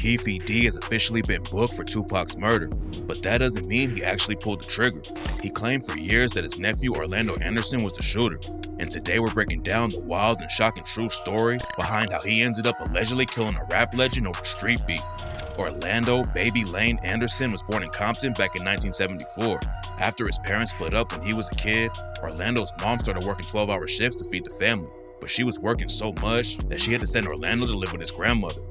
Keefe D has officially been booked for Tupac's murder, but that doesn't mean he actually pulled the trigger. He claimed for years that his nephew Orlando Anderson was the shooter, and today we're breaking down the wild and shocking true story behind how he ended up allegedly killing a rap legend over street beef. Orlando Baby Lane Anderson was born in Compton back in 1974. After his parents split up when he was a kid, Orlando's mom started working 12-hour shifts to feed the family, but she was working so much that she had to send Orlando to live with his grandmother.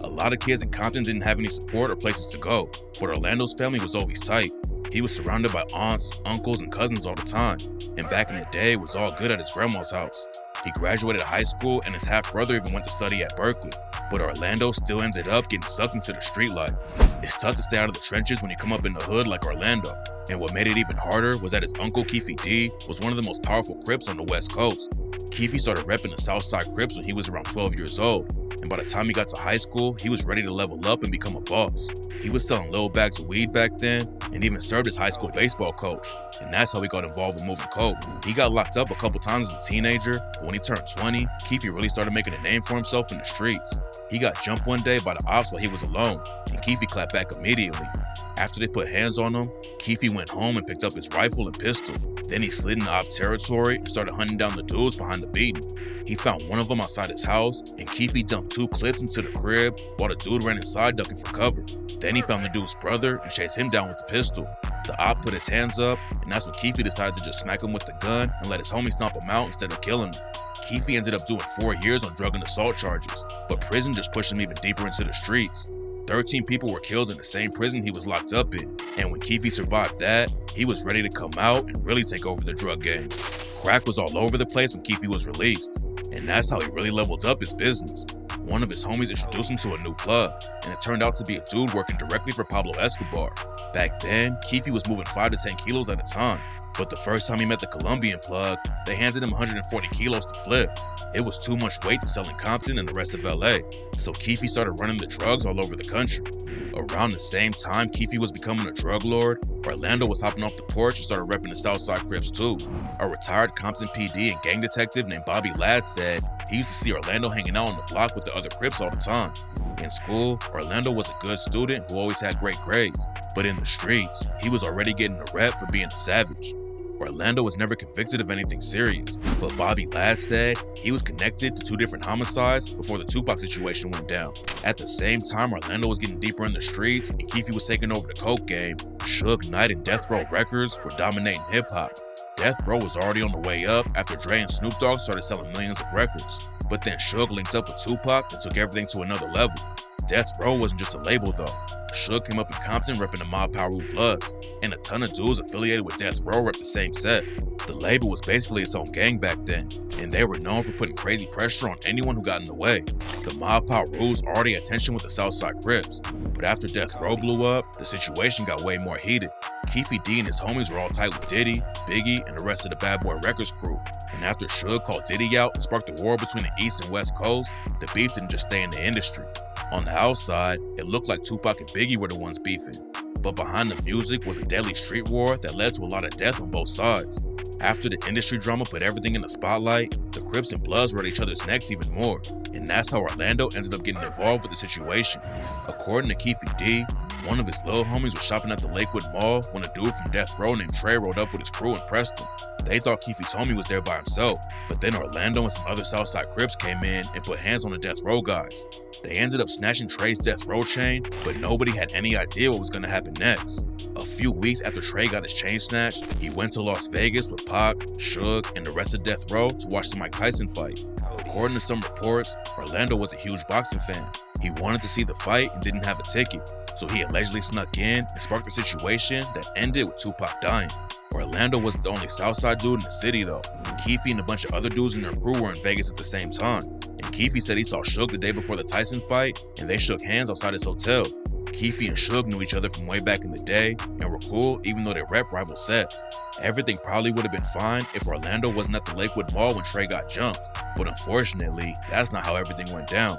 A lot of kids in Compton didn't have any support or places to go, but Orlando's family was always tight. He was surrounded by aunts, uncles, and cousins all the time, and back in the day was all good at his grandma's house. He graduated high school and his half-brother even went to study at Berkeley, but Orlando still ended up getting sucked into the street life. It's tough to stay out of the trenches when you come up in the hood like Orlando, and what made it even harder was that his uncle Keefe D was one of the most powerful Crips on the West Coast. Keefe started repping the Southside Crips when he was around 12 years old, and by the time he got to high school, he was ready to level up and become a boss. He was selling little bags of weed back then, and even served as high school baseball coach, and that's how he got involved with moving coke. He got locked up a couple times as a teenager, but when he turned 20, Keefe really started making a name for himself in the streets. He got jumped one day by the ops while he was alone, and Keefe clapped back immediately. After they put hands on him, Keefe went home and picked up his rifle and pistol. Then he slid into op territory and started hunting down the dudes behind the beating. He found one of them outside his house, and Keefe dumped 2 clips into the crib while the dude ran inside ducking for cover. Then he found the dude's brother and chased him down with the pistol. The op put his hands up, and that's when Keefe decided to just smack him with the gun and let his homie stomp him out instead of killing him. Keefe ended up doing 4 years on drug and assault charges, but prison just pushed him even deeper into the streets. 13 people were killed in the same prison he was locked up in, and when Keefe survived that, he was ready to come out and really take over the drug game. Crack was all over the place when Keefe was released, and that's how he really leveled up his business. One of his homies introduced him to a new plug, and it turned out to be a dude working directly for Pablo Escobar. Back then, Keefe was moving 5 to 10 kilos at a time, but the first time he met the Colombian plug, they handed him 140 kilos to flip. It was too much weight to sell in Compton and the rest of LA, so Keefe started running the drugs all over the country. Around the same time Keefe was becoming a drug lord, Orlando was hopping off the porch and started repping the Southside Crips too. A retired Compton PD and gang detective named Bobby Ladd said he used to see Orlando hanging out on the block with the other Crips all the time. In school, Orlando was a good student who always had great grades, but in the streets, he was already getting a rep for being a savage. Orlando was never convicted of anything serious, but Bobby Ladd said he was connected to 2 different homicides before the Tupac situation went down. At the same time Orlando was getting deeper in the streets and Keefe was taking over the coke game, Suge Knight and Death Row Records were dominating hip-hop. Death Row was already on the way up after Dre and Snoop Dogg started selling millions of records, but then Suge linked up with Tupac and took everything to another level. Death Row wasn't just a label though. Suge came up in Compton repping the Mob Power Bloods, and a ton of dudes affiliated with Death Row repped the same set. The label was basically its own gang back then, and they were known for putting crazy pressure on anyone who got in the way. The Mob Power Rules already had tension with the Southside Crips, but after Death Row blew up, the situation got way more heated. Keefe D and his homies were all tight with Diddy, Biggie, and the rest of the Bad Boy Records crew, and after Suge called Diddy out and sparked a war between the East and West Coast, the beef didn't just stay in the industry. On the outside, it looked like Tupac and Biggie were the ones beefing, but behind the music was a deadly street war that led to a lot of death on both sides. After the industry drama put everything in the spotlight, the Crips and Bloods were at each other's necks even more, and that's how Orlando ended up getting involved with the situation. According to Keefe D, one of his little homies was shopping at the Lakewood Mall when a dude from Death Row named Trey rolled up with his crew and pressed him. They thought Keefe's homie was there by himself, but then Orlando and some other Southside Crips came in and put hands on the Death Row guys. They ended up snatching Trey's Death Row chain, but nobody had any idea what was going to happen next. A few weeks after Trey got his chain snatched, he went to Las Vegas with Pac, Suge, and the rest of Death Row to watch the Mike Tyson fight. According to some reports, Orlando was a huge boxing fan. He wanted to see the fight and didn't have a ticket, so he allegedly snuck in and sparked a situation that ended with Tupac dying. Orlando wasn't the only Southside dude in the city though. Keefe and a bunch of other dudes in their crew were in Vegas at the same time, and Keefe said he saw Suge the day before the Tyson fight and they shook hands outside his hotel. Keefe and Suge knew each other from way back in the day and were cool even though they rep rival sets. Everything probably would have been fine if Orlando wasn't at the Lakewood Mall when Trey got jumped, but unfortunately, that's not how everything went down.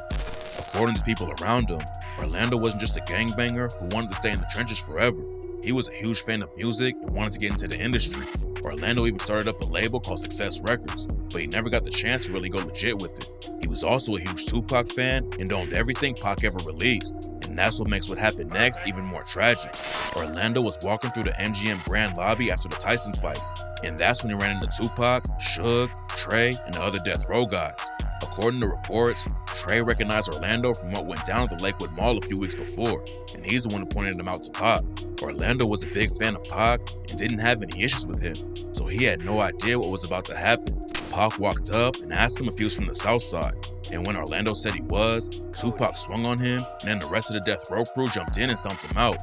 According to people around him, Orlando wasn't just a gangbanger who wanted to stay in the trenches forever. He was a huge fan of music and wanted to get into the industry. Orlando even started up a label called Success Records, but he never got the chance to really go legit with it. He was also a huge Tupac fan and owned everything Pac ever released, and that's what makes what happened next even more tragic. Orlando was walking through the MGM Grand lobby after the Tyson fight, and that's when he ran into Tupac, Suge, Trey, and the other death row guys. According to reports, Trey recognized Orlando from what went down at the Lakewood Mall a few weeks before, and he's the one who pointed him out to Pac. Orlando was a big fan of Pac and didn't have any issues with him, so he had no idea what was about to happen. Pac walked up and asked him if he was from the South Side, and when Orlando said he was, Tupac swung on him, and then the rest of the death row crew jumped in and stomped him out.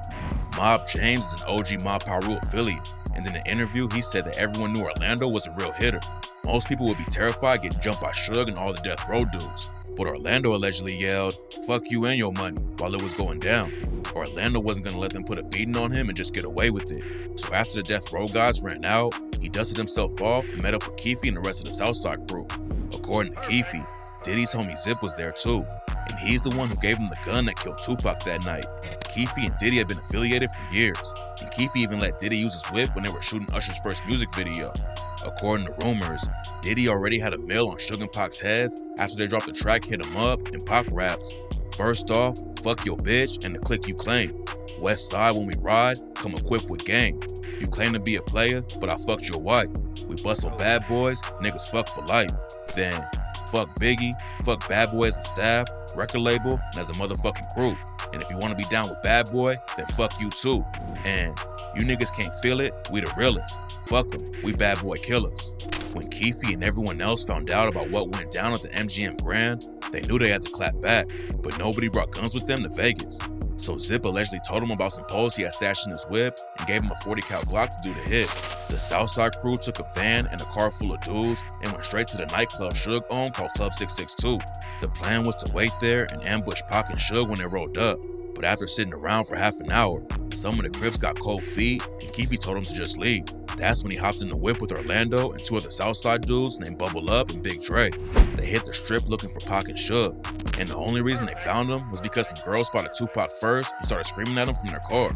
Mob James is an OG Mob Piru affiliate, and in the interview he said that everyone knew Orlando was a real hitter. Most people would be terrified getting jumped by Suge and all the death row dudes, but Orlando allegedly yelled, "Fuck you and your money," while it was going down. Orlando wasn't going to let them put a beating on him and just get away with it. So after the death row guys ran out, he dusted himself off and met up with Keefe and the rest of the Southside crew. According to Keefe, Diddy's homie Zip was there too, and he's the one who gave him the gun that killed Tupac that night. Keefe and Diddy had been affiliated for years, and Keefe even let Diddy use his whip when they were shooting Usher's first music video. According to rumors, Diddy already had a mill on Suge and Pac's heads after they dropped the track Hit 'Em Up and Pac rapped, "First off, fuck your bitch and the clique you claim. West Side when we ride, come equipped with game. You claim to be a player, but I fucked your wife. We bust on bad boys, niggas fuck for life. Then, fuck Biggie, fuck Bad Boy as a staff, record label, and as a motherfucking crew. And if you want to be down with Bad Boy, then fuck you too. And you niggas can't feel it, we the realest. Fuck them, we Bad Boy killers." When Keefe and everyone else found out about what went down at the MGM Grand, they knew they had to clap back, but nobody brought guns with them to Vegas. So Zip allegedly told him about some poles he had stashed in his whip and gave him a 40 cal Glock to do the hit. The Southside crew took a van and a car full of dudes and went straight to the nightclub Suge owned called Club 662. The plan was to wait there and ambush Pac and Suge when they rolled up. But after sitting around for half an hour, some of the Crips got cold feet and Keefe told him to just leave. That's when he hopped in the whip with Orlando and two other Southside dudes named Bubble Up and Big Dre. They hit the strip looking for Pac and Suge, and the only reason they found them was because some girls spotted Tupac first and started screaming at him from their car.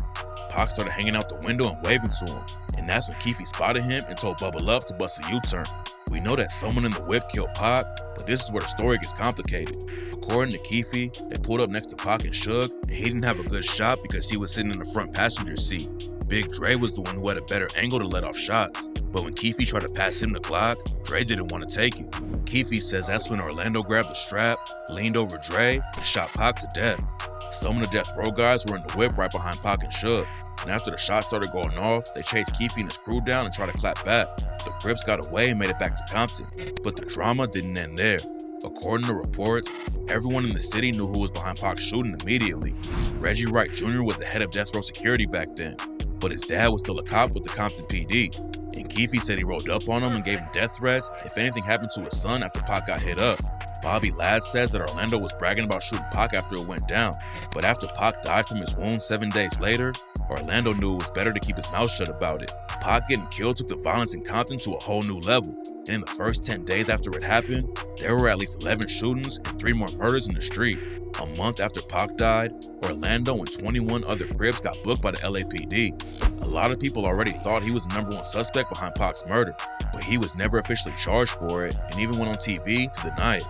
Pac started hanging out the window and waving to him, and that's when Keefe spotted him and told Bubble Up to bust a U-turn. We know that someone in the whip killed Pac, but this is where the story gets complicated. According to Keefe, they pulled up next to Pac and Suge, and he didn't have a good shot because he was sitting in the front passenger seat. Big Dre was the one who had a better angle to let off shots, but when Keefe tried to pass him the Glock, Dre didn't want to take it. Keefe says that's when Orlando grabbed the strap, leaned over Dre, and shot Pac to death. Some of the death row guys were in the whip right behind Pac and Suge, and after the shots started going off, they chased Keefe and his crew down and tried to clap back. The Crips got away and made it back to Compton, but the drama didn't end there. According to reports, everyone in the city knew who was behind Pac's shooting immediately. Reggie Wright Jr. was the head of death row security back then, but his dad was still a cop with the Compton PD. And Keefe said he rolled up on him and gave him death threats if anything happened to his son after Pac got hit up. Bobby Ladd says that Orlando was bragging about shooting Pac after it went down, but after Pac died from his wounds 7 days later, Orlando knew it was better to keep his mouth shut about it. Pac getting killed took the violence in Compton to a whole new level, and in the first 10 days after it happened, there were at least 11 shootings and 3 more murders in the street. A month after Pac died, Orlando and 21 other Crips got booked by the LAPD. A lot of people already thought he was the #1 suspect behind Pac's murder, but he was never officially charged for it and even went on TV to deny it.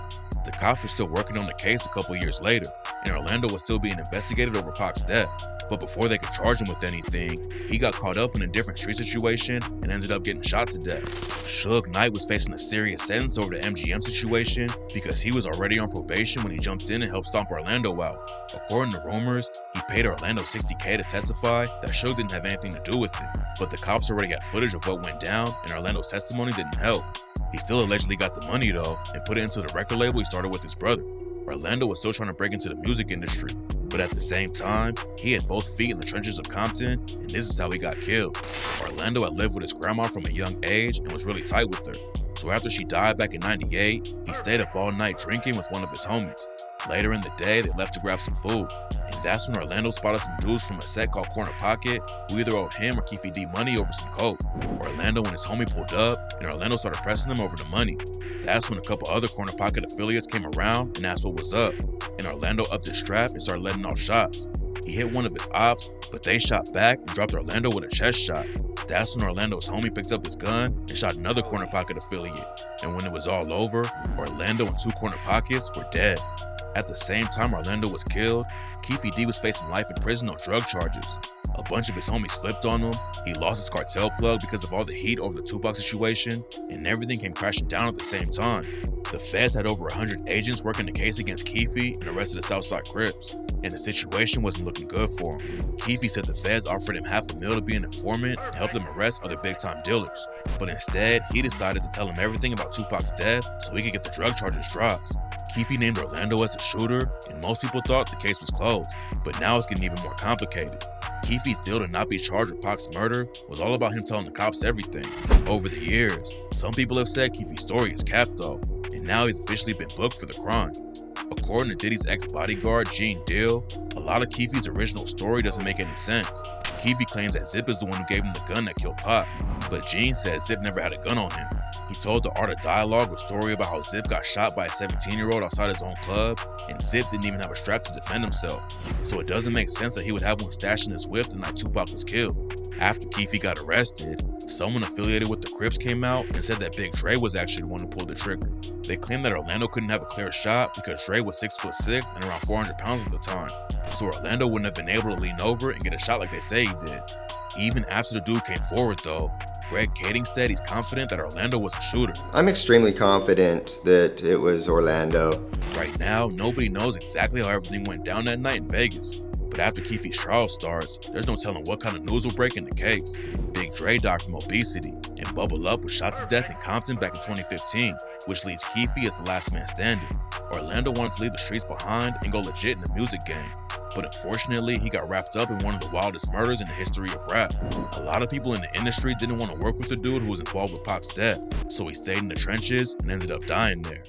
The cops were still working on the case a couple years later, and Orlando was still being investigated over Pac's death. But before they could charge him with anything, he got caught up in a different street situation and ended up getting shot to death. Suge Knight was facing a serious sentence over the MGM situation because he was already on probation when he jumped in and helped stomp Orlando out. According to rumors, he paid Orlando $60K to testify that Suge didn't have anything to do with it, but the cops already had footage of what went down and Orlando's testimony didn't help. He still allegedly got the money though and put it into the record label he started with his brother. Orlando was still trying to break into the music industry, but at the same time, he had both feet in the trenches of Compton, and this is how he got killed. Orlando had lived with his grandma from a young age and was really tight with her. So after she died back in '98, he stayed up all night drinking with one of his homies. Later in the day, they left to grab some food, and that's when Orlando spotted some dudes from a set called Corner Pocket who either owed him or Keefe D money over some coke. Orlando and his homie pulled up, and Orlando started pressing him over the money. That's when a couple other Corner Pocket affiliates came around and asked what was up, and Orlando upped his strap and started letting off shots. He hit one of his ops, but they shot back and dropped Orlando with a chest shot. That's when Orlando's homie picked up his gun and shot another Corner Pocket affiliate, and when it was all over, Orlando and 2 Corner Pockets were dead. At the same time Orlando was killed, Keefe D was facing life in prison on drug charges. A bunch of his homies flipped on him, he lost his cartel plug because of all the heat over the Tupac situation, and everything came crashing down at the same time. The feds had over 100 agents working the case against Keefe and the rest of the Southside Crips, and the situation wasn't looking good for him. Keefe said the feds offered him $500,000 to be an informant and help them arrest other big-time dealers, but instead, he decided to tell him everything about Tupac's death so he could get the drug charges dropped. Keefe named Orlando as the shooter, and most people thought the case was closed, but now it's getting even more complicated. Keefe's deal to not be charged with Pac's murder was all about him telling the cops everything. Over the years, some people have said Keefe's story is capped though, and now he's officially been booked for the crime. According to Diddy's ex-bodyguard, Gene Deal, a lot of Keefe's original story doesn't make any sense. Keefe claims that Zip is the one who gave him the gun that killed Pac, but Gene said Zip never had a gun on him. He told The Art of Dialogue a story about how Zip got shot by a 17-year-old outside his own club, and Zip didn't even have a strap to defend himself, so it doesn't make sense that he would have one stashed in his whip the night Tupac was killed. After Keefe got arrested, someone affiliated with the Crips came out and said that Big Dre was actually the one who pulled the trigger. They claimed that Orlando couldn't have a clear shot because Dre was 6'6" and around 400 pounds at the time, so Orlando wouldn't have been able to lean over and get a shot like they say he did. Even after the dude came forward though, Greg Kading said he's confident that Orlando was the shooter. I'm extremely confident that it was Orlando. Right now, nobody knows exactly how everything went down that night in Vegas. But after Keefe's trial starts, there's no telling what kind of news will break in the case. Big Dre died from obesity, and Bubble Up was shot to death in Compton back in 2015, which leaves Keefe as the last man standing. Orlando wanted to leave the streets behind and go legit in the music game, but unfortunately he got wrapped up in one of the wildest murders in the history of rap. A lot of people in the industry didn't want to work with the dude who was involved with Pac's death, so he stayed in the trenches and ended up dying there.